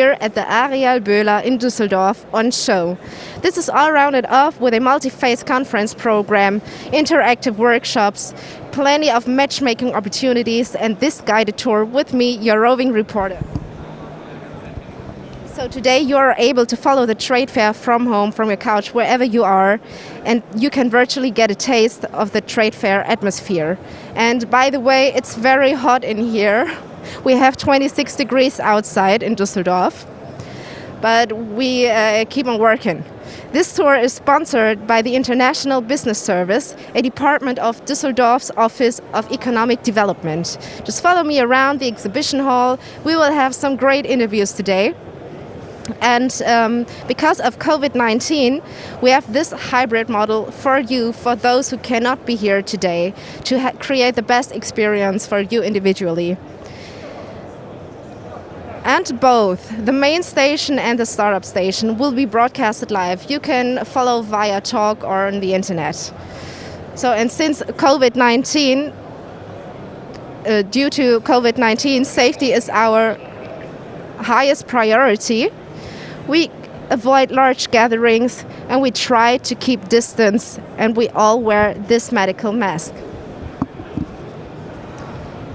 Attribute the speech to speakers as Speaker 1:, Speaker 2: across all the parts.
Speaker 1: here at the Areal Böhler in Düsseldorf on show. This is all rounded off with a multi-phase conference program, interactive workshops, plenty of matchmaking opportunities, and this guided tour with me, your roving reporter. So today you are able to follow the trade fair from home, from your couch, wherever you are, and you can virtually get a taste of the trade fair atmosphere. And by the way, it's very hot in here. We have 26 degrees outside in Düsseldorf, but we keep on working. This tour is sponsored by the International Business Service, a department of Düsseldorf's Office of Economic Development. Just follow me around the exhibition hall. We will have some great interviews today. And because of COVID-19, we have this hybrid model for you, for those who cannot be here today, to create the best experience for you individually. And both the main station and the startup station will be broadcasted live. You can follow via talk or on the internet. So, and since COVID-19, due to COVID-19, safety is our highest priority. We avoid large gatherings and we try to keep distance, and we all wear this medical mask.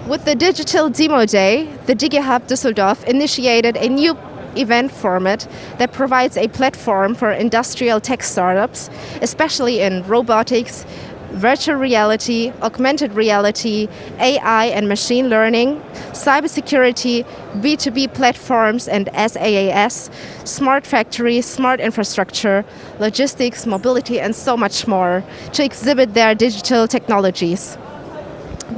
Speaker 1: With the Digital Demo Day, the DigiHub Düsseldorf initiated a new event format that provides a platform for industrial tech startups, especially in robotics, virtual reality, augmented reality, AI and machine learning, cybersecurity, B2B platforms and SaaS, smart factories, smart infrastructure, logistics, mobility, and so much more to exhibit their digital technologies.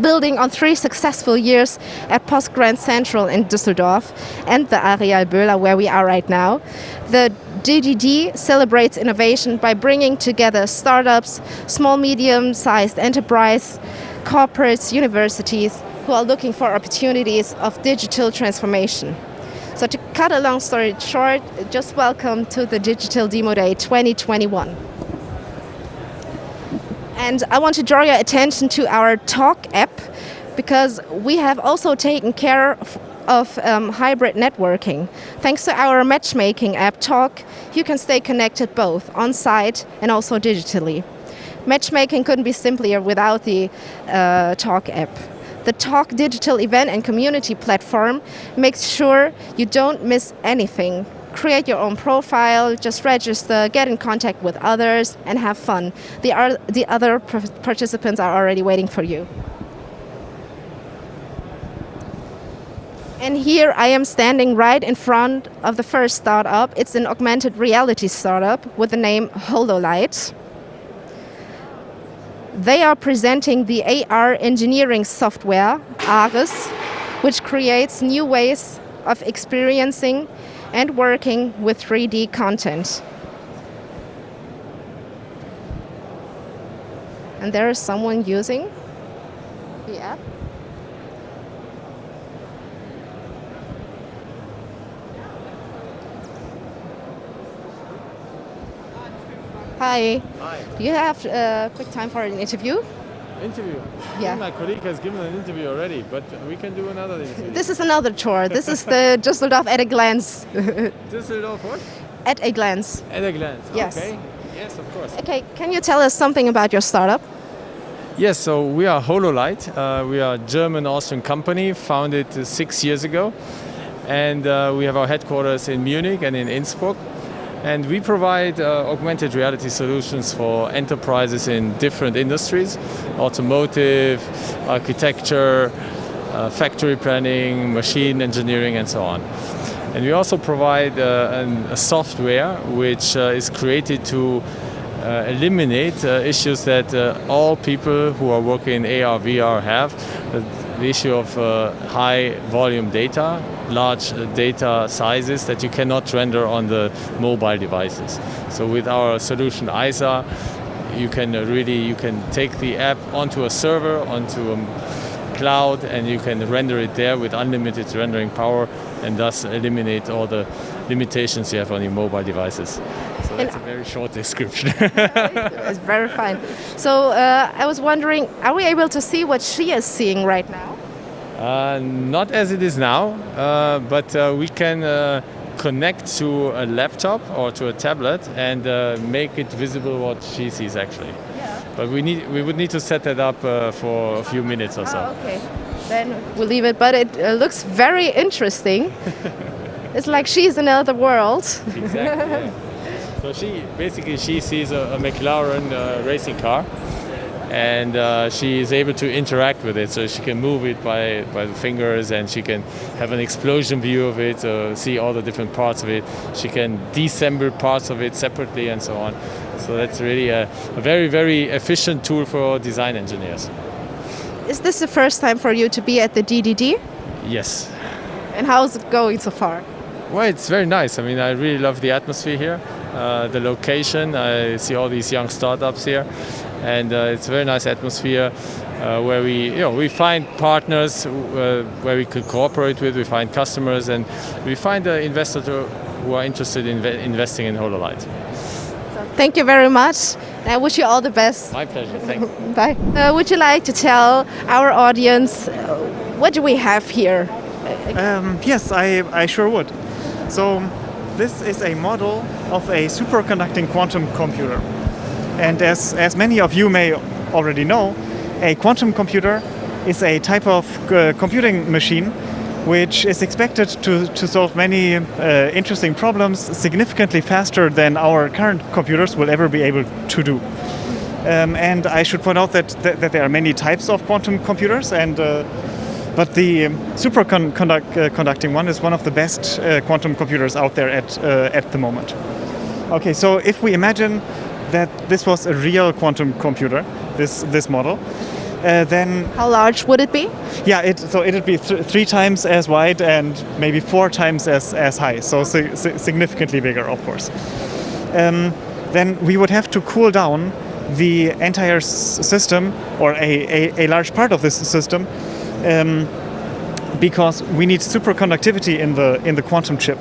Speaker 1: Building on 3 successful years at Post Grand Central in Düsseldorf and the Areal Böhler, where we are right now, the DGD celebrates innovation by bringing together startups, small, medium-sized enterprise, corporates, universities who are looking for opportunities of digital transformation. So to cut a long story short, just welcome to the Digital Demo Day 2021. And I want to draw your attention to our Talk app, because we have also taken care of hybrid networking. Thanks to our matchmaking app Talk, you can stay connected both on-site and also digitally. Matchmaking couldn't be simpler without the Talk app. The Talk digital event and community platform makes sure you don't miss anything. Create your own profile, just register, get in contact with others, and have fun. The other participants are already waiting for you. And here I am standing right in front of the first startup. It's an augmented reality startup with the name HoloLight. They are presenting the AR engineering software, ARIS, which creates new ways of experiencing and working with 3D content. And there is someone using the app. Hi.
Speaker 2: Hi.
Speaker 1: Do you have quick time for an interview?
Speaker 2: Interview?
Speaker 1: Yeah.
Speaker 2: My colleague has given an interview already, but we can do another interview.
Speaker 1: This is another tour. This is the Düsseldorf at a glance.
Speaker 2: Düsseldorf what?
Speaker 1: At a glance.
Speaker 2: At a glance.
Speaker 1: Yes.
Speaker 2: Okay. Yes, of course.
Speaker 1: Okay, can you tell us something about your startup?
Speaker 2: Yes, so we are HoloLight. We are a German-Austrian company founded 6 years ago. And we have our headquarters in Munich and in Innsbruck. And we provide augmented reality solutions for enterprises in different industries: automotive, architecture, factory planning, machine engineering, and so on. And we also provide a software which is created to eliminate issues that all people who are working in AR, VR have. The issue of high volume data, large data sizes that you cannot render on the mobile devices. So with our solution ISA, you can take the app onto a server, onto a cloud, and you can render it there with unlimited rendering power, and thus eliminate all the limitations you have on your mobile devices. So that's a very short description.
Speaker 1: It's very fine. So I was wondering, are we able to see what she is seeing right now?
Speaker 2: Not as it is now, but we can connect to a laptop or to a tablet and make it visible what she sees actually.
Speaker 1: Yeah.
Speaker 2: But we would need to set that up for a few minutes or so.
Speaker 1: Oh, okay. Then we'll leave it. But it looks very interesting. It's like she's in another world.
Speaker 2: Exactly. Yeah. So she sees a McLaren racing car, and she is able to interact with it. So she can move it by the fingers, and she can have an explosion view of it, see all the different parts of it. She can disassemble parts of it separately, and so on. So that's really a very, very efficient tool for design engineers.
Speaker 1: Is this the first time for you to be at the DDD?
Speaker 2: Yes.
Speaker 1: And how's it going so far?
Speaker 2: Well, it's very nice. I mean, I really love the atmosphere here, the location. I see all these young startups here, and it's a very nice atmosphere where we find partners where we could cooperate with. We find customers, and we find investors who are interested in investing in HoloLight.
Speaker 1: So thank you very much. I wish you all the best.
Speaker 2: My pleasure. Thanks.
Speaker 1: Bye. Would you like to tell our audience what do we have here?
Speaker 3: Yes, I sure would. So this is a model of a superconducting quantum computer. And as many of you may already know, a quantum computer is a type of computing machine which is expected to solve many interesting problems significantly faster than our current computers will ever be able to do. And I should point out that there are many types of quantum computers, but the superconducting one is one of the best quantum computers out there at the moment. Okay, so if we imagine that this was a real quantum computer, this model, then
Speaker 1: how large would it be?
Speaker 3: Yeah, it'd be 3 times as wide and maybe 4 times as high, so significantly bigger, of course. Then we would have to cool down the entire system, or a large part of this system, because we need superconductivity in the quantum chip.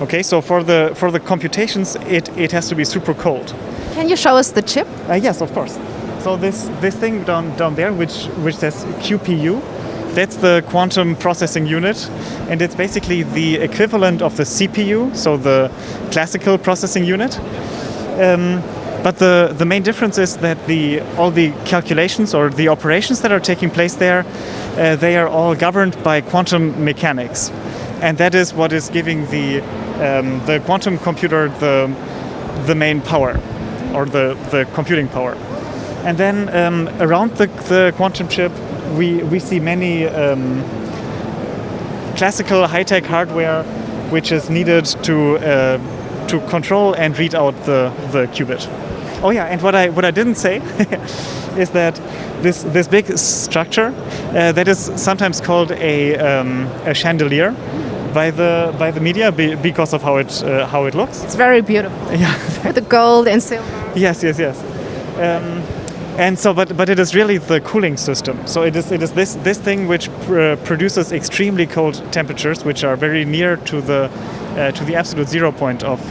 Speaker 3: Okay, so for the computations, it has to be super cold.
Speaker 1: Can you show us the chip?
Speaker 3: Yes, of course. So this thing down there, which says QPU, that's the quantum processing unit, and it's basically the equivalent of the CPU, so the classical processing unit. But the main difference is that all the calculations or the operations that are taking place there, they are all governed by quantum mechanics, and that is what is giving the quantum computer the main power, or the computing power. And then around the quantum chip, we see many classical high-tech hardware which is needed to control and read out the qubit. Oh yeah, and what I didn't say is that this big structure that is sometimes called a chandelier by the media because of how it looks.
Speaker 1: It's very beautiful.
Speaker 3: Yeah,
Speaker 1: with the gold and silver.
Speaker 3: Yes. And so, but it is really the cooling system. So it is this thing which produces extremely cold temperatures, which are very near to the absolute 0 point of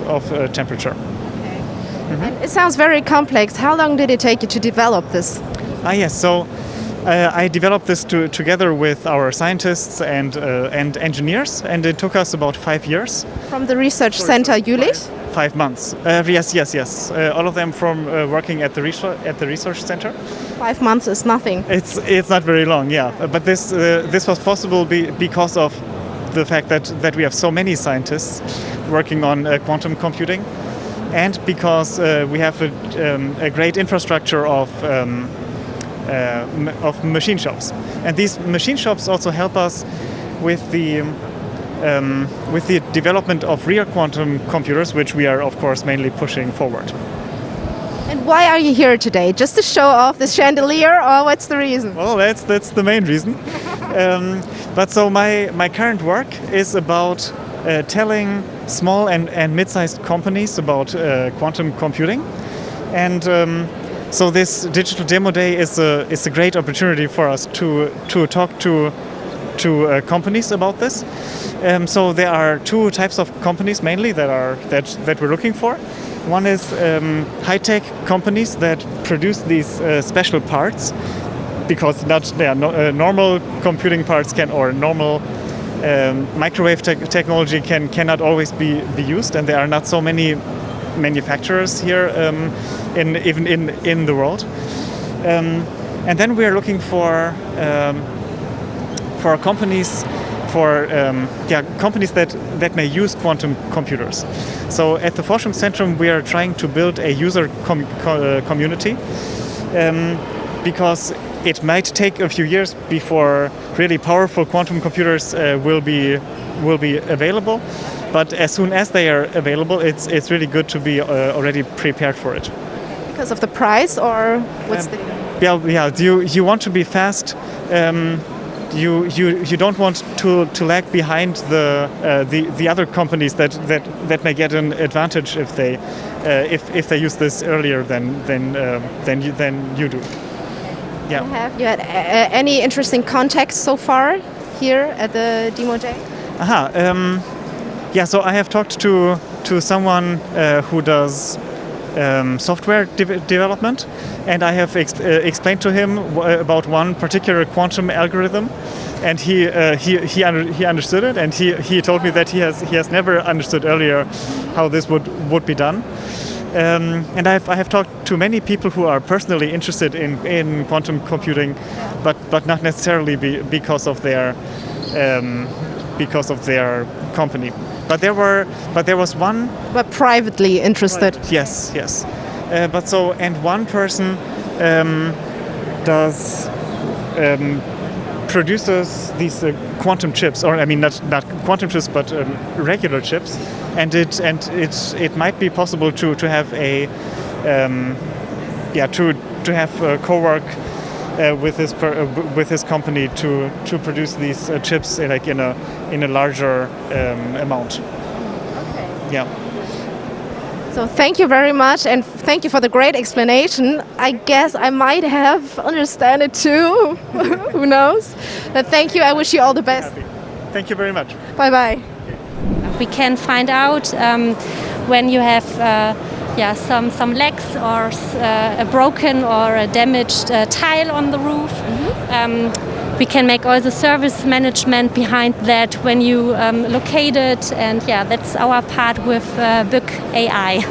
Speaker 3: temperature.
Speaker 1: Okay. Mm-hmm. And it sounds very complex. How long did it take you to develop this?
Speaker 3: Yes. So I developed this together with our scientists and engineers, and it took us about 5 years.
Speaker 1: From the research center Jülich?
Speaker 3: 5 months. Yes. All of them from working at the research center.
Speaker 1: 5 months is nothing.
Speaker 3: It's not very long, yeah. But this was possible because of the fact that we have so many scientists working on quantum computing, and because we have a great infrastructure of machine shops. And these machine shops also help us with the development of real quantum computers, which we are, of course, mainly pushing forward.
Speaker 1: And why are you here today? Just to show off the chandelier, or what's the reason?
Speaker 3: Well, that's the main reason. But so my current work is about telling small and mid-sized companies about quantum computing, and so this digital demo day is a great opportunity for us to talk to companies about this. So there are 2 types of companies mainly that we're looking for. One is high-tech companies that produce these special parts, because normal computing parts or normal microwave technology cannot always be used, and there are not so many manufacturers here even in the world. And then we are looking for companies companies that may use quantum computers. So at the Forschungszentrum we are trying to build a user community, because it might take a few years before really powerful quantum computers will be available. But as soon as they are available, it's really good to be already prepared for it.
Speaker 1: Because of the price, or what's the?
Speaker 3: Yeah. You want to be fast. You don't want to lag behind the other companies that may get an advantage if they use this earlier than you do. Yeah.
Speaker 1: Have you had any interesting contacts so far here at the Demo Day?
Speaker 3: Yeah, so I have talked to someone who does software development, and I have explained to him about one particular quantum algorithm, and he understood it, and he told me that he has never understood earlier how this would be done. And I have talked to many people who are personally interested in quantum computing, but not necessarily because of their company. But there was one.
Speaker 1: But privately interested.
Speaker 3: Yes. And one person produces these quantum chips, or I mean not quantum chips, but regular chips, and it might be possible to have to have co-work with his company to produce these chips in a larger amount.
Speaker 1: Okay.
Speaker 3: Yeah.
Speaker 1: So thank you very much, and thank you for the great explanation. I guess I might have understand it too. Who knows? But thank you. I wish you all the best.
Speaker 3: Thank you very much.
Speaker 1: Bye bye.
Speaker 4: We can find out when you have some leaks or a broken or a damaged tile on the roof. We can make all the service management behind that when you locate it, and that's our part with Book AI.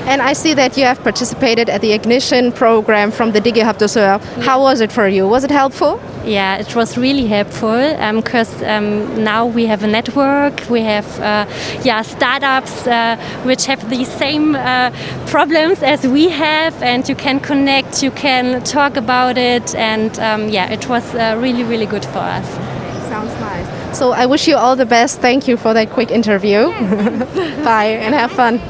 Speaker 1: And I see that you have participated at the Ignition program from the DigiHub Düsseldorf. How was it for you? Was it helpful?
Speaker 4: Yeah, it was really helpful because now we have a network, we have startups which have the same problems as we have, and you can connect, you can talk about it, and it was really, really good for us.
Speaker 1: Sounds nice. So I wish you all the best. Thank you for that quick interview. Bye and have fun.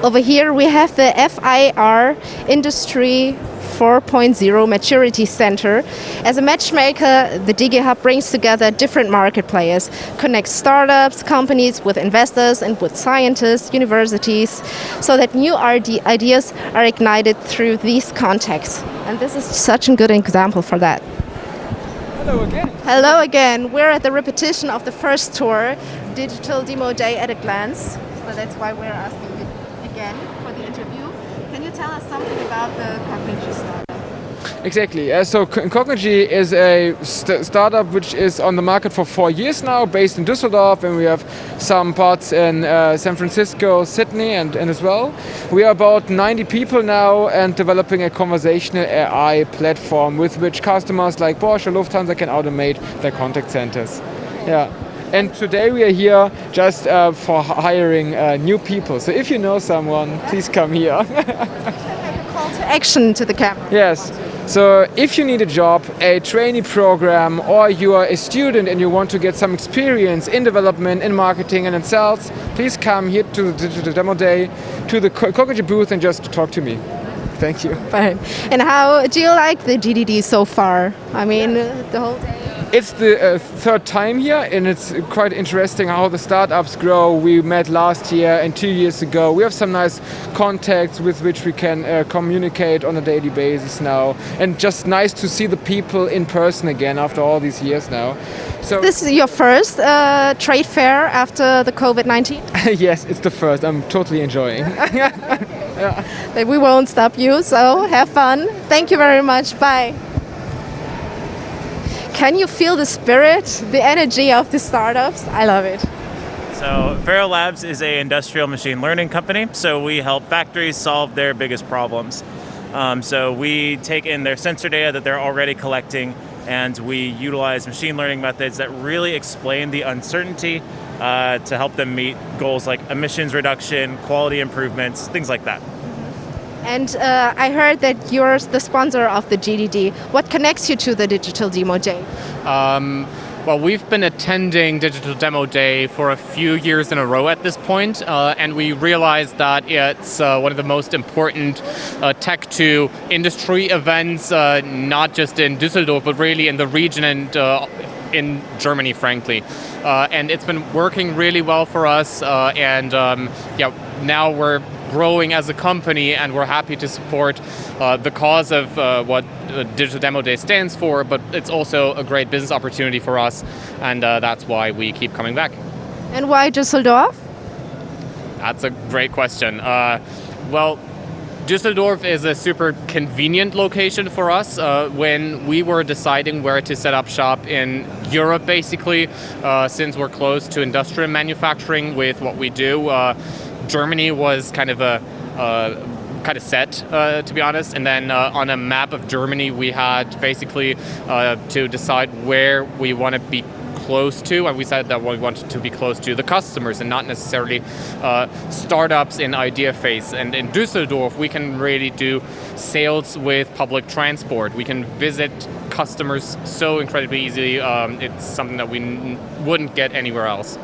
Speaker 1: Over here we have the FIR Industry 4.0 Maturity Center. As a matchmaker, the DigiHub brings together different market players, connects startups, companies with investors and with scientists, universities, so that new ideas are ignited through these contacts. And this is such a good example for that.
Speaker 2: Hello again.
Speaker 1: Hello again. We're at the repetition of the first tour, Digital Demo Day at a Glance. So that's why we're asking you again for the interview. Can you tell us something about the Cognigy startup?
Speaker 5: Exactly. So Cognigy is a startup which is on the market for 4 years now, based in Düsseldorf, and we have some parts in San Francisco, Sydney, and as well. We are about 90 people now and developing a conversational AI platform with which customers like Porsche or Lufthansa can automate their contact centers. Yeah. And today we are here just for hiring new people. So if you know someone, please come here.
Speaker 1: Call to action to the camera.
Speaker 5: Yes. So if you need a job, a trainee program, or you are a student and you want to get some experience in development, in marketing and in sales, please come here to the demo day, to the Cognigy booth, and just talk to me. Thank you.
Speaker 1: Fine. And how do you like the GDD so far? I mean, the whole day?
Speaker 5: It's the third time here, and it's quite interesting how the startups grow. We met last year and 2 years ago. We have some nice contacts with which we can communicate on a daily basis now, and just nice to see the people in person again after all these years now. So
Speaker 1: this is your first trade fair after the COVID-19?
Speaker 5: yes, it's the first. I'm totally enjoying.
Speaker 1: That we won't stop you, so have fun. Thank you very much. Bye. Can you feel the spirit, the energy of the startups? I love it.
Speaker 6: So Ferro Labs is an industrial machine learning company. So we help factories solve their biggest problems. So we take in their sensor data that they're already collecting, and we utilize machine learning methods that really explain the uncertainty to help them meet goals like emissions reduction, quality improvements, things like that.
Speaker 1: And I heard that you're the sponsor of the GDD. What connects you to the Digital Demo Day?
Speaker 7: Well, we've been attending Digital Demo Day for a few years in a row at this point, and we realized that it's one of the most important tech to industry events, not just in Düsseldorf, but really in the region and in Germany, frankly. And it's been working really well for us, and now we're growing as a company, and we're happy to support the cause of what Digital Demo Day stands for, but it's also a great business opportunity for us, and that's why we keep coming back.
Speaker 1: And why Düsseldorf?
Speaker 7: That's a great question. Well, Düsseldorf is a super convenient location for us. When we were deciding where to set up shop in Europe, basically, since we're close to industrial manufacturing with what we do, Germany was kind of set, to be honest. And then on a map of Germany, we had basically to decide where we want to be close to, and we said that we wanted to be close to the customers and not necessarily startups in idea phase. And in Düsseldorf, we can really do sales with public transport. We can visit customers so incredibly easily. It's something that we wouldn't get anywhere else.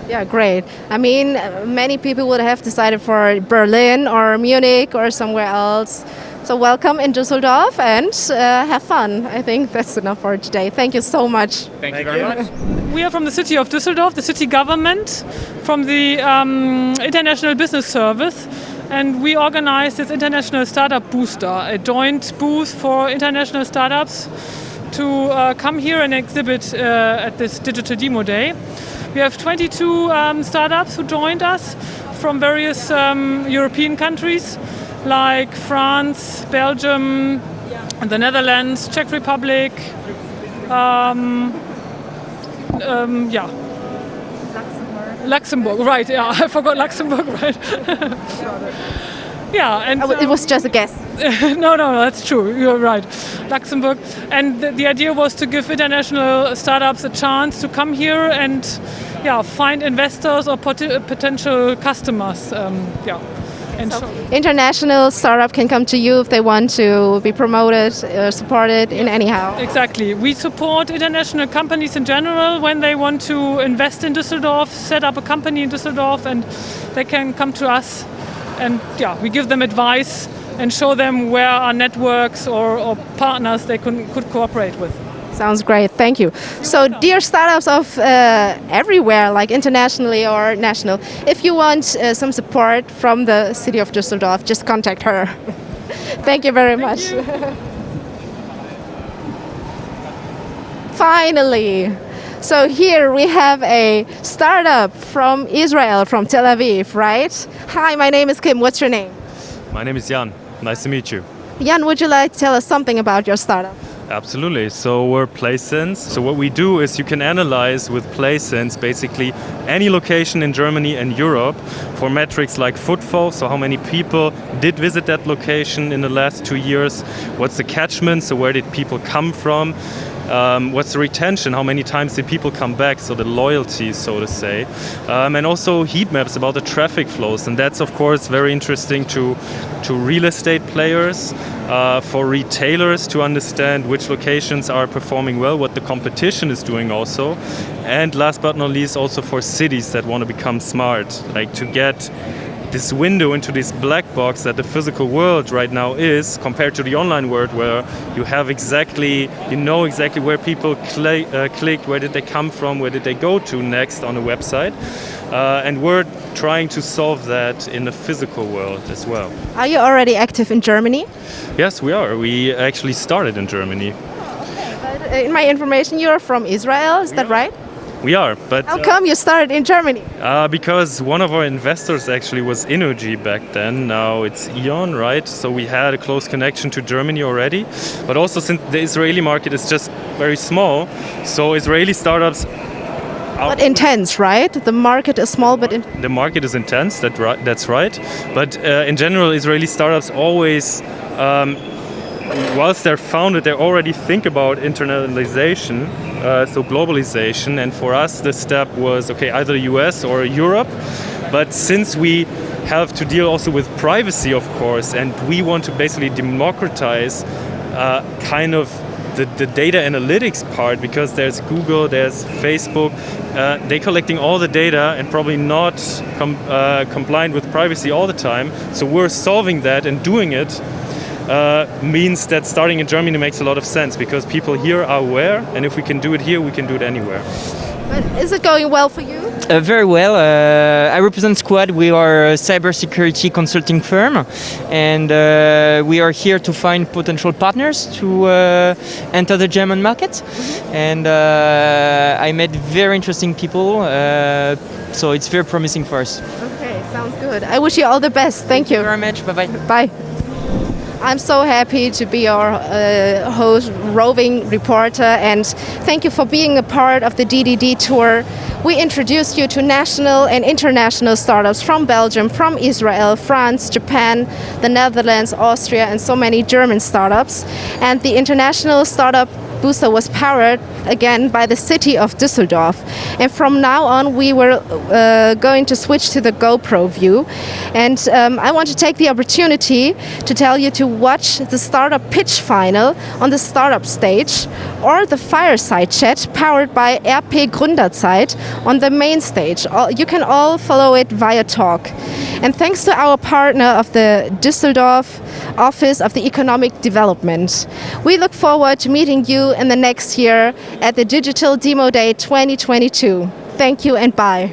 Speaker 1: Yeah, great. I mean, many people would have decided for Berlin or Munich or somewhere else. So welcome in Düsseldorf and have fun. I think that's enough for today. Thank you so much.
Speaker 7: Thank you very much.
Speaker 8: We are from the city of Düsseldorf, the city government, from the International Business Service, and we organize this International Startup Booster, a joint booth for international startups to come here and exhibit at this Digital Demo Day. We have 22 startups who joined us from various European countries like France, Belgium, the Netherlands, Czech Republic, Luxembourg, right, yeah, I forgot Luxembourg, right. Yeah, and
Speaker 1: It was just a guess.
Speaker 8: no, that's true. You're right. Luxembourg. And the idea was to give international startups a chance to come here and find investors or potential customers. And
Speaker 1: So international startup can come to you if they want to be promoted or supported in anyhow.
Speaker 8: Exactly. We support international companies in general when they want to invest in Düsseldorf, set up a company in Düsseldorf, and they can come to us. And we give them advice and show them where are networks or partners they could cooperate with.
Speaker 1: Sounds great. Thank you. So, dear startups of everywhere, like internationally or national, if you want some support from the city of Düsseldorf, just contact her. Thank you very much. Finally. So here we have a startup from Israel, from Tel Aviv, right? Hi, my name is Kim. What's your name?
Speaker 9: My name is Jan. Nice to meet you.
Speaker 1: Jan, would you like to tell us something about your startup?
Speaker 9: Absolutely. So we're PlaySense. So what we do is you can analyze with PlaySense basically any location in Germany and Europe for metrics like footfall. So how many people did visit that location in the last 2 years? What's the catchment? So where did people come from? What's the retention? How many times did people come back? So the loyalty, so to say. And also heat maps about the traffic flows. And that's, of course, very interesting to real estate players, for retailers to understand which locations are performing well, what the competition is doing also. And last but not least, also for cities that want to become smart, like to get this window into this black box that the physical world right now is compared to the online world, where you have you know exactly where people clicked, where did they come from, where did they go to next on a website. And we're trying to solve that in the physical world as well.
Speaker 1: Are you already active in Germany?
Speaker 9: Yes, we are. We actually started in Germany.
Speaker 1: But in my information, you're from Israel, is that right?
Speaker 9: We are, but
Speaker 1: How come you started in Germany?
Speaker 9: because one of our investors actually was Innogy back then. Now it's Eon, right? So we had a close connection to Germany already. But also since the Israeli market is just very small, so Israeli startups
Speaker 1: But intense, right? The market is small, but
Speaker 9: the market is intense. That's right. But in general, Israeli startups always, whilst they're founded, they already think about internationalization, so globalization. And for us, the step was okay, either US or Europe. But since we have to deal also with privacy, of course, and we want to basically democratize kind of the data analytics part, because there's Google, there's Facebook, they're collecting all the data and probably not compliant with privacy all the time. So we're solving that, and doing it means that starting in Germany makes a lot of sense, because people here are aware, and if we can do it here, we can do it anywhere.
Speaker 1: But is it going well for you?
Speaker 10: Very well. I represent Squad. We are a cybersecurity consulting firm, and we are here to find potential partners to enter the German market. And I met very interesting people, so it's very promising for us.
Speaker 1: Okay, sounds good. I wish you all the best. Thank you
Speaker 10: very much. Bye-bye.
Speaker 1: Bye. I'm so happy to be your host, roving reporter, and thank you for being a part of the DDD tour. We introduced you to national and international startups from Belgium, from Israel, France, Japan, the Netherlands, Austria, and so many German startups. And the International Startup Booster was powered again by the city of Düsseldorf. And from now on, we were going to switch to the GoPro view. And I want to take the opportunity to tell you to watch the startup pitch final on the startup stage, or the fireside chat powered by RP Gründerzeit on the main stage. You can all follow it via talk. And thanks to our partner of the Düsseldorf Office of the Economic Development. We look forward to meeting you in the next year at the Digital Demo Day 2022. Thank you and bye.